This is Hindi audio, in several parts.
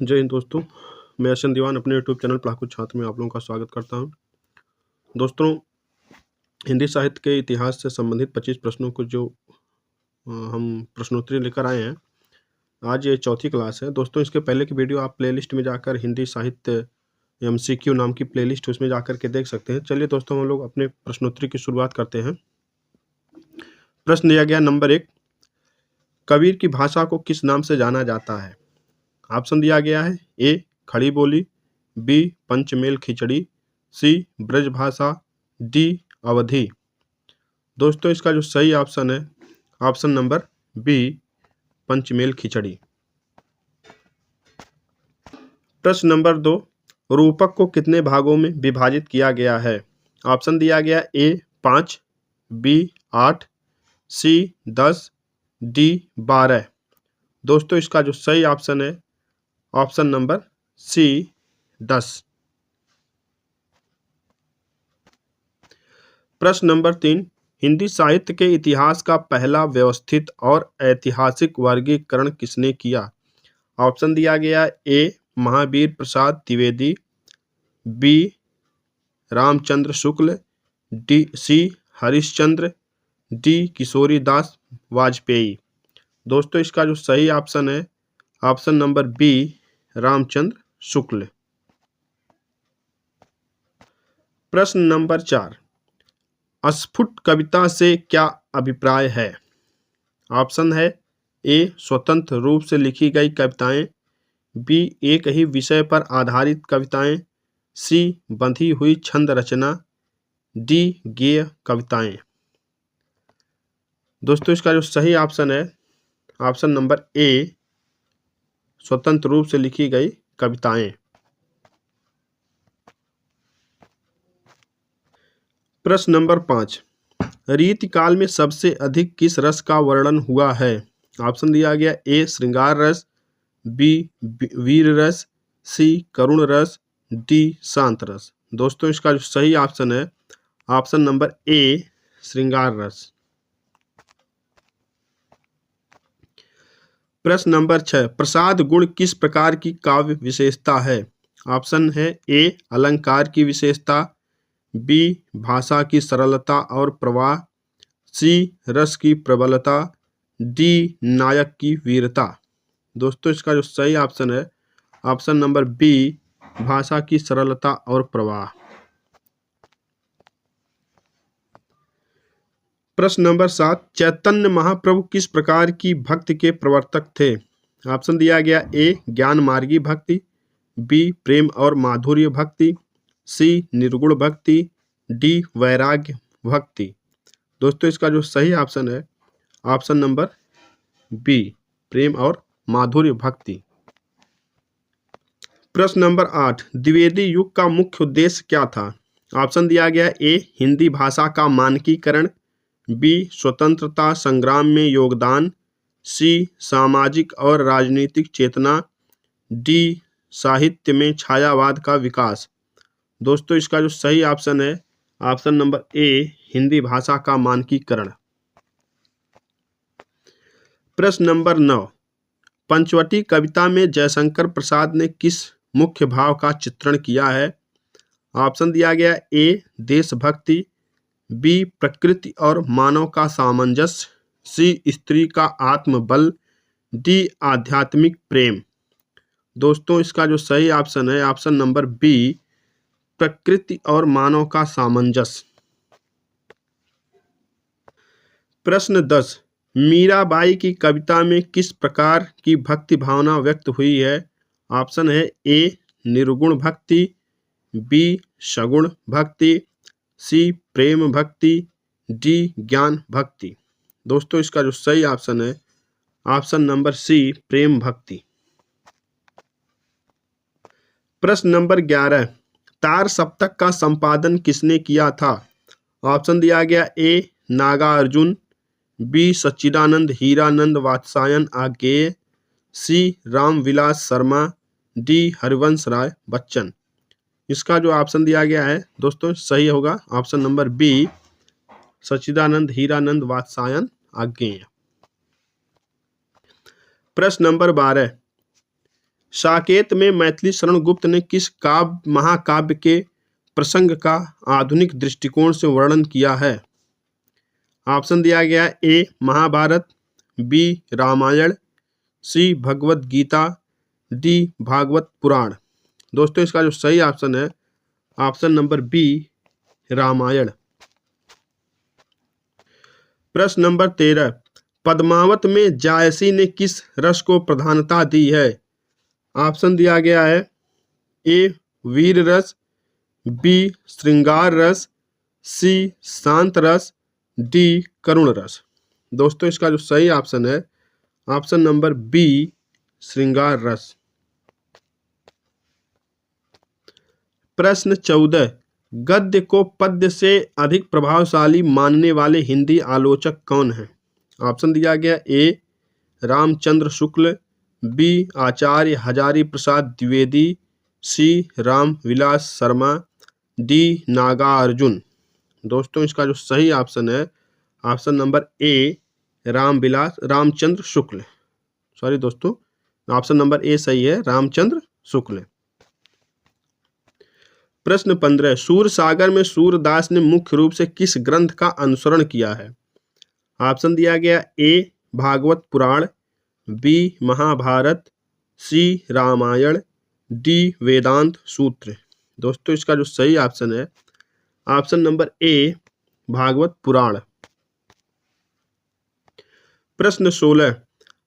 जय हिंद दोस्तों। मैं अर्शन दीवान अपने यूट्यूब चैनल पढ़ाकू छात्र में आप लोगों का स्वागत करता हूं। दोस्तों, हिंदी साहित्य के इतिहास से संबंधित 25 प्रश्नों को जो हम प्रश्नोत्तरी लेकर आए हैं, आज ये चौथी क्लास है। दोस्तों, इसके पहले की वीडियो आप प्लेलिस्ट में जाकर हिंदी साहित्य MCQ नाम की प्लेलिस्ट उसमें जाकर के देख सकते हैं। चलिए दोस्तों, हम लोग अपने प्रश्नोत्तरी की शुरुआत करते हैं। प्रश्न दिया गया नंबर 1, कबीर की भाषा को किस नाम से जाना जाता है? ऑप्शन दिया गया है ए खड़ी बोली, बी पंचमेल खिचड़ी, सी ब्रजभाषा, डी अवधी। दोस्तों, इसका जो सही ऑप्शन है ऑप्शन नंबर बी पंचमेल खिचड़ी। प्रश्न नंबर 2, रूपक को कितने भागों में विभाजित किया गया है? ऑप्शन दिया गया ए 5, बी 8, सी 10, डी 12। दोस्तों, इसका जो सही ऑप्शन है ऑप्शन नंबर सी 10। प्रश्न नंबर 3, हिंदी साहित्य के इतिहास का पहला व्यवस्थित और ऐतिहासिक वर्गीकरण किसने किया? ऑप्शन दिया गया ए महावीर प्रसाद द्विवेदी, बी रामचंद्र शुक्ल, सी हरिश्चंद्र, डी किशोरीदास वाजपेयी। दोस्तों, इसका जो सही ऑप्शन है option number B Ramchandra Shukla. प्रश्न नंबर 4, अस्फुट कविता से क्या अभिप्राय है? ऑप्शन है ए स्वतंत्र रूप से लिखी गई कविताएं, बी एक ही विषय पर आधारित कविताएं, सी बंधी हुई छंद रचना, डी गेय कविताएं। दोस्तों, इसका जो सही ऑप्शन है ऑप्शन नंबर ए स्वतंत्र रूप से लिखी गई कविताएं। प्रश्न नंबर 5, रीतिकाल में सबसे अधिक किस रस का वर्णन हुआ है? ऑप्शन दिया गया ए श्रृंगार रस, बी वीर रस, सी करुण रस, डी शांत रस। दोस्तों, इसका जो सही ऑप्शन है ऑप्शन नंबर ए श्रृंगार रस। प्रश्न नंबर 6, प्रसाद गुण किस प्रकार की काव्य विशेषता है? ऑप्शन है ए अलंकार की विशेषता, बी भाषा की सरलता और प्रवाह, सी रस की प्रबलता, डी नायक की वीरता। दोस्तों, इसका जो सही ऑप्शन है ऑप्शन नंबर बी भाषा की सरलता और प्रवाह। प्रश्न नंबर 7, चैतन्य महाप्रभु किस प्रकार की भक्ति के प्रवर्तक थे? ऑप्शन दिया गया ए ज्ञान मार्गी भक्ति, बी प्रेम और माधुर्य भक्ति, सी निर्गुण भक्ति, डी वैराग्य भक्ति। दोस्तों, इसका जो सही ऑप्शन है ऑप्शन नंबर बी प्रेम और माधुर्य भक्ति। प्रश्न नंबर 8, द्विवेदी युग का मुख्य उद्देश्य क्या था? ऑप्शन दिया गया ए हिंदी भाषा का मानकीकरण, बी स्वतंत्रता संग्राम में योगदान, सी सामाजिक और राजनीतिक चेतना, डी साहित्य में छायावाद का विकास। दोस्तों, इसका जो सही ऑप्शन है ऑप्शन नंबर ए हिंदी भाषा का मानकीकरण। प्रश्न नंबर 9, पंचवटी कविता में जयशंकर प्रसाद ने किस मुख्य भाव का चित्रण किया है? ऑप्शन दिया गया ए देशभक्ति, बी प्रकृति और मानव का सामंजस्य, सी स्त्री का आत्मबल, डी आध्यात्मिक प्रेम। दोस्तों, इसका जो सही ऑप्शन है ऑप्शन नंबर बी प्रकृति और मानव का सामंजस्य। प्रश्न 10, मीराबाई की कविता में किस प्रकार की भक्ति भावना व्यक्त हुई है? ऑप्शन है ए निर्गुण भक्ति, बी सगुण भक्ति, सी प्रेम भक्ति, डी ज्ञान भक्ति। दोस्तों, इसका जो सही ऑप्शन है ऑप्शन नंबर सी प्रेम भक्ति। प्रश्न नंबर 11, तार सप्तक का संपादन किसने किया था? ऑप्शन दिया गया ए नागार्जुन, बी सच्चिदानंद हीरानंद वात्सायन आज्ञेय, सी रामविलास शर्मा, डी हरिवंश राय बच्चन। इसका जो ऑप्शन दिया गया है दोस्तों सही होगा ऑप्शन नंबर बी सच्चिदानंद हीरानंद वात्सायन आज्ञेय। प्रश्न नंबर 12, साकेत में मैथिली शरण गुप्त ने किस काव्य महाकाव्य के प्रसंग का आधुनिक दृष्टिकोण से वर्णन किया है? ऑप्शन दिया गया है ए महाभारत, बी रामायण, सी भगवत गीता, डी भागवत पुराण। दोस्तों इसका जो सही ऑप्शन है ऑप्शन नंबर बी रामायण। प्रश्न नंबर 13, पद्मावत में जायसी ने किस रस को प्रधानता दी है? ऑप्शन दिया गया है ए वीर रस, बी श्रृंगार रस, सी शांत रस, डी करुण रस। दोस्तों इसका जो सही ऑप्शन है ऑप्शन नंबर बी श्रृंगार रस। प्रश्न 14, गद्य को पद्य से अधिक प्रभावशाली मानने वाले हिंदी आलोचक कौन हैं? ऑप्शन दिया गया ए रामचंद्र शुक्ल, बी आचार्य हजारी प्रसाद द्विवेदी, सी रामविलास शर्मा, डी नागार्जुन। दोस्तों इसका जो सही ऑप्शन है ऑप्शन नंबर ए रामचंद्र शुक्ल। सॉरी दोस्तों, ऑप्शन नंबर ए सही है, रामचंद्र शुक्ल। प्रश्न 15, सूरसागर में सूरदास ने मुख्य रूप से किस ग्रंथ का अनुसरण किया है? ऑप्शन दिया गया ए भागवत पुराण, बी महाभारत, सी रामायण, डी वेदांत सूत्र। दोस्तों इसका जो सही ऑप्शन है ऑप्शन नंबर ए भागवत पुराण। प्रश्न 16,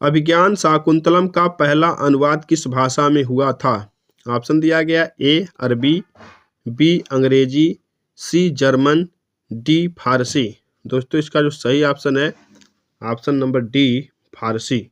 अभिज्ञान शाकुंतलम का पहला अनुवाद किस भाषा में हुआ था? ऑप्शन दिया गया ए अरबी, बी अंग्रेजी, सी जर्मन, डी फारसी। दोस्तों इसका जो सही ऑप्शन है ऑप्शन नंबर डी फारसी।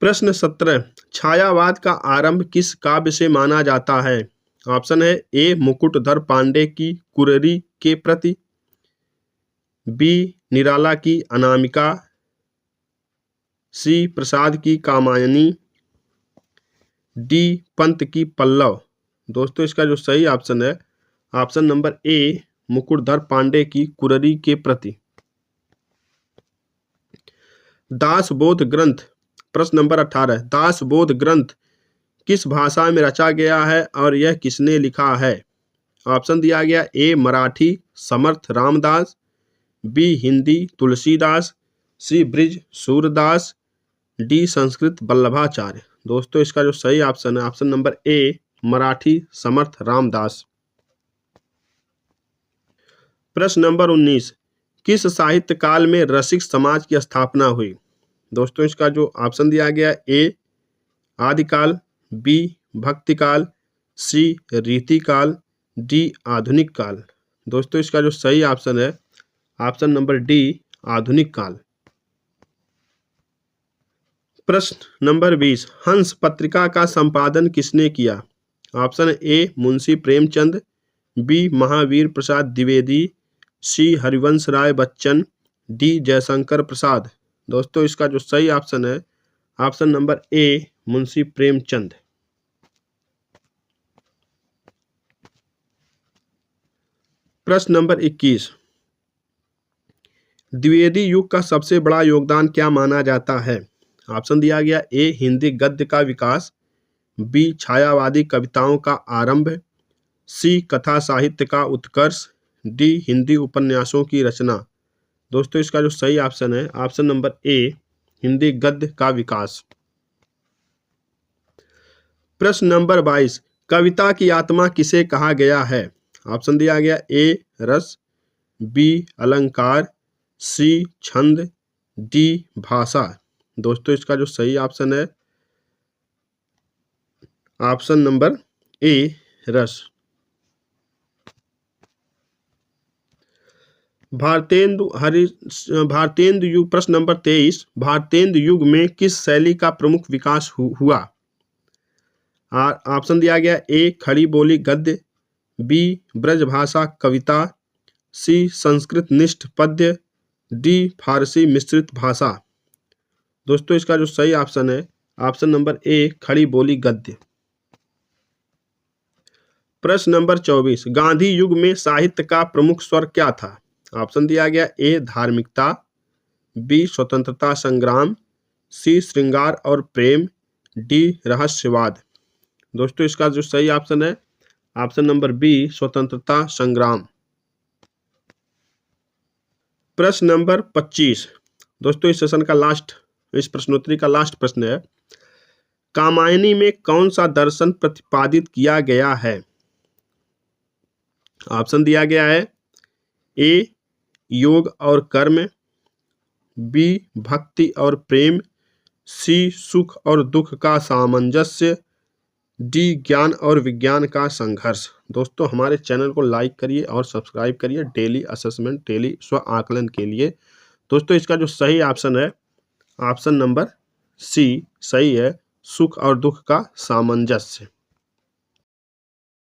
प्रश्न 17, छायावाद का आरंभ किस काव्य से माना जाता है? ऑप्शन है ए मुकुटधर पांडे की कुररी के प्रति, बी निराला की अनामिका, सी प्रसाद की कामायनी, डी पंत की पल्लव। दोस्तों इसका जो सही ऑप्शन है option number A Mukutdhar Pandey की कुररी के प्रति। दासबोध ग्रंथ, प्रश्न नंबर 18, दासबोध ग्रंथ किस भाषा में रचा गया है और यह किसने लिखा है? ऑप्शन दिया गया ए मराठी समर्थ रामदास, बी हिंदी तुलसीदास, सी ब्रिज सूरदास, डी संस्कृत वल्लभाचार्य। दोस्तों इसका जो सही ऑप्शन है ऑप्शन नंबर ए मराठी समर्थ रामदास। प्रश्न नंबर 19, किस साहित्य काल में रसिक समाज की स्थापना हुई? दोस्तों इसका जो ऑप्शन दिया गया ए आदिकाल, बी भक्तिकाल, सी रीतिकाल, डी आधुनिक काल। दोस्तों इसका जो सही ऑप्शन है ऑप्शन नंबर डी आधुनिक काल। प्रश्न नंबर 20, हंस पत्रिका का संपादन किसने किया? Option A Munshi Premchand, B Mahavir Prasad Dwivedi, C Harivansh Rai Bachchan, D Jaishankar Prasad. दोस्तों इसका जो सही ऑप्शन है option number A Munshi Premchand. प्रश्न नंबर 21, द्विवेदी युग का सबसे बड़ा योगदान क्या माना जाता है? ऑप्शन दिया गया ए हिंदी गद्य का विकास, बी छायावादी कविताओं का आरंभ, सी कथा साहित्य का उत्कर्ष, डी हिंदी उपन्यासों की रचना। दोस्तों इसका जो सही ऑप्शन है ऑप्शन नंबर ए हिंदी गद्य का विकास। प्रश्न नंबर 22, कविता की आत्मा किसे कहा गया है? ऑप्शन दिया गया ए रस, बी अलंकार, सी छंद, डी भाषा। दोस्तों इसका जो सही ऑप्शन है ऑप्शन नंबर ए रस। भारतेंदु युग, प्रश्न नंबर 23, भारतेंदु युग में किस शैली का प्रमुख विकास हुआ? ऑप्शन दिया गया ए खड़ी बोली गद्य, बी ब्रजभाषा कविता, सी संस्कृत निष्ठ पद्य, डी फारसी मिश्रित भाषा। दोस्तों इसका जो सही ऑप्शन है ऑप्शन नंबर ए खड़ी बोली गद्य। प्रश्न नंबर 24, गांधी युग में साहित्य का प्रमुख स्वर क्या था? ऑप्शन दिया गया ए धार्मिकता, बी स्वतंत्रता संग्राम, सी श्रृंगार और प्रेम, डी रहस्यवाद। दोस्तों इसका जो सही ऑप्शन है ऑप्शन नंबर बी स्वतंत्रता संग्राम। प्रश्न नंबर 25। दोस्तों इस सेशन का इस प्रश्नोत्तरी का लास्ट प्रश्न है, कामायनी में कौन सा दर्शन प्रतिपादित किया गया है? ऑप्शन दिया गया है, ए योग और कर्म, बी भक्ति और प्रेम, सी सुख और दुख का सामंजस्य, डी ज्ञान और विज्ञान का संघर्ष। दोस्तों हमारे चैनल को लाइक करिए और सब्सक्राइब करिए डेली असेसमेंट, डेली स्व आकलन के लिए। दोस्तों इसका जो सही ऑप्शन है ऑप्शन नंबर सी सही है, सुख और दुख का सामंजस्य।